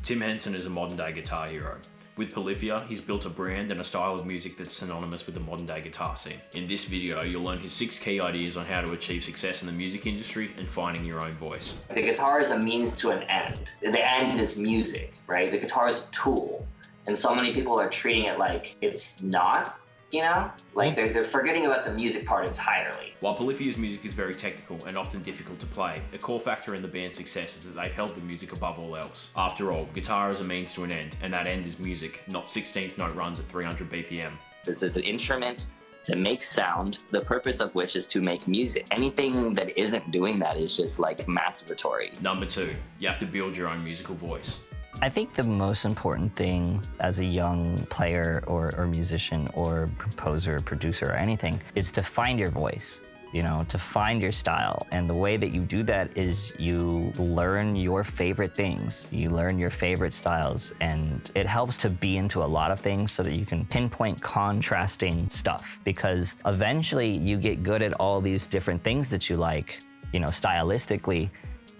Tim Henson is a modern day guitar hero. With Polyphia, he's built a brand and a style of music that's synonymous with the modern day guitar scene. In this video, you'll learn his 6 key ideas on how to achieve success in the music industry and finding your own voice. The guitar is a means to an end. The end is music, right? The guitar is a tool. And so many people are treating it like it's not, you know? Like they're forgetting about the music part entirely. While Polyphia's music is very technical and often difficult to play, a core factor in the band's success is that they've held the music above all else. After all, guitar is a means to an end, and that end is music, not 16th note runs at 300 BPM. This is an instrument that makes sound, the purpose of which is to make music. Anything that isn't doing that is just like masturbatory. Number 2, you have to build your own musical voice. I think the most important thing as a young player or musician or composer, producer, or anything is to find your voice, you know, to find your style. And the way that you do that is you learn your favorite things, you learn your favorite styles, and it helps to be into a lot of things so that you can pinpoint contrasting stuff, because eventually you get good at all these different things that you like, you know, stylistically.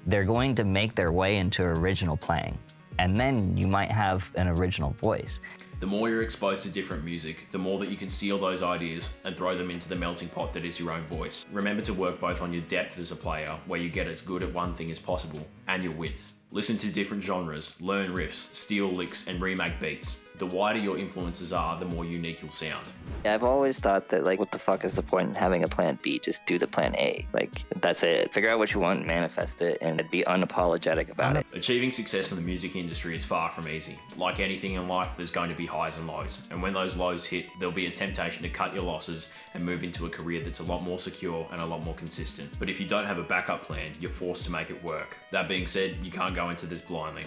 They're going to make their way into original playing. And then you might have an original voice. The more you're exposed to different music, the more that you can seal those ideas and throw them into the melting pot that is your own voice. Remember to work both on your depth as a player, where you get as good at one thing as possible, and your width. Listen to different genres, learn riffs, steal licks, and remake beats. The wider your influences are, the more unique you'll sound. I've always thought that, like, what the fuck is the point in having a plan B? Just do the plan A. Like, that's it. Figure out what you want, manifest it, and be unapologetic about it. Achieving success in the music industry is far from easy. Like anything in life, there's going to be highs and lows. And when those lows hit, there'll be a temptation to cut your losses and move into a career that's a lot more secure and a lot more consistent. But if you don't have a backup plan, you're forced to make it work. That being said, you can't go into this blindly.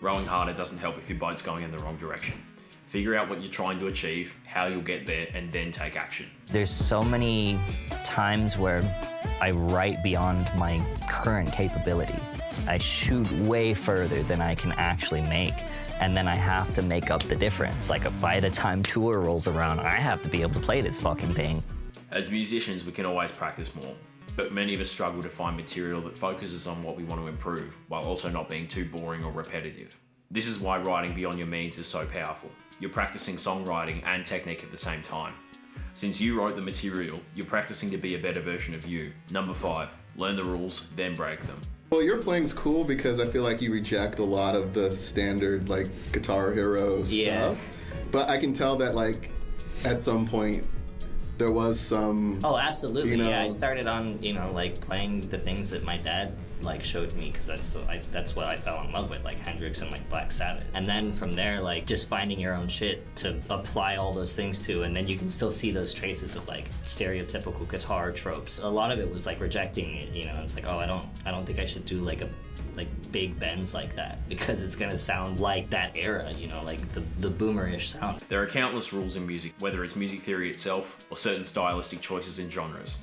Rowing harder doesn't help if your boat's going in the wrong direction. Figure out what you're trying to achieve, how you'll get there, and then take action. There's so many times where I write beyond my current capability. I shoot way further than I can actually make, and then I have to make up the difference. Like, by the time tour rolls around, I have to be able to play this fucking thing. As musicians, we can always practice more, but many of us struggle to find material that focuses on what we want to improve, while also not being too boring or repetitive. This is why writing beyond your means is so powerful. You're practicing songwriting and technique at the same time. Since you wrote the material, you're practicing to be a better version of you. Number 5, learn the rules, then break them. Well, your playing's cool because I feel like you reject a lot of the standard, like, Guitar Hero stuff. But I can tell that, like, at some point, there was some... Oh, absolutely. You know, yeah, I started on, you know, like, playing the things that my dad, like, showed me, because that's what I fell in love with, like Hendrix and, like, Black Sabbath. And then from there, like, just finding your own shit to apply all those things to, and then you can still see those traces of, like, stereotypical guitar tropes. A lot of it was, like, rejecting it, you know. It's like, oh, I don't think I should do, like, big bends like that, because it's gonna sound like that era, you know, like the boomerish sound. There are countless rules in music, whether it's music theory itself or certain stylistic choices in genres.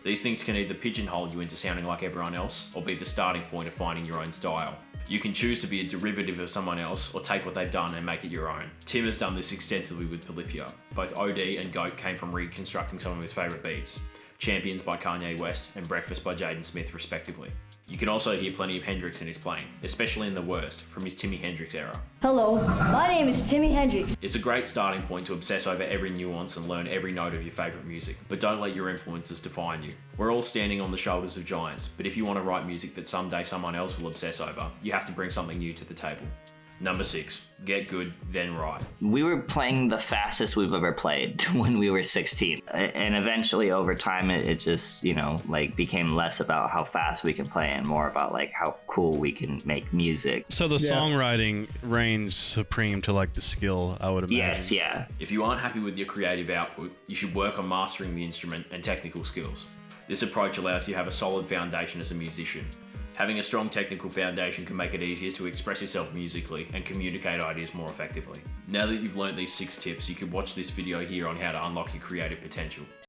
These things can either pigeonhole you into sounding like everyone else, or be the starting point of finding your own style. You can choose to be a derivative of someone else, or take what they've done and make it your own. Tim has done this extensively with Polyphia. Both OD and GOAT came from reconstructing some of his favourite beats. Champions by Kanye West and Breakfast by Jaden Smith, respectively. You can also hear plenty of Hendrix in his playing, especially in The Worst, from his Timmy Hendrix era. Hello, my name is Timmy Hendrix. It's a great starting point to obsess over every nuance and learn every note of your favourite music, but don't let your influences define you. We're all standing on the shoulders of giants, but if you want to write music that someday someone else will obsess over, you have to bring something new to the table. Number 6, get good, then write. We were playing the fastest we've ever played when we were 16. And eventually over time, it just, you know, like, became less about how fast we can play and more about, like, how cool we can make music. So the songwriting reigns supreme to, like, the skill, I would imagine. Yes, yeah. If you aren't happy with your creative output, you should work on mastering the instrument and technical skills. This approach allows you to have a solid foundation as a musician. Having a strong technical foundation can make it easier to express yourself musically and communicate ideas more effectively. Now that you've learnt these 6 tips, you can watch this video here on how to unlock your creative potential.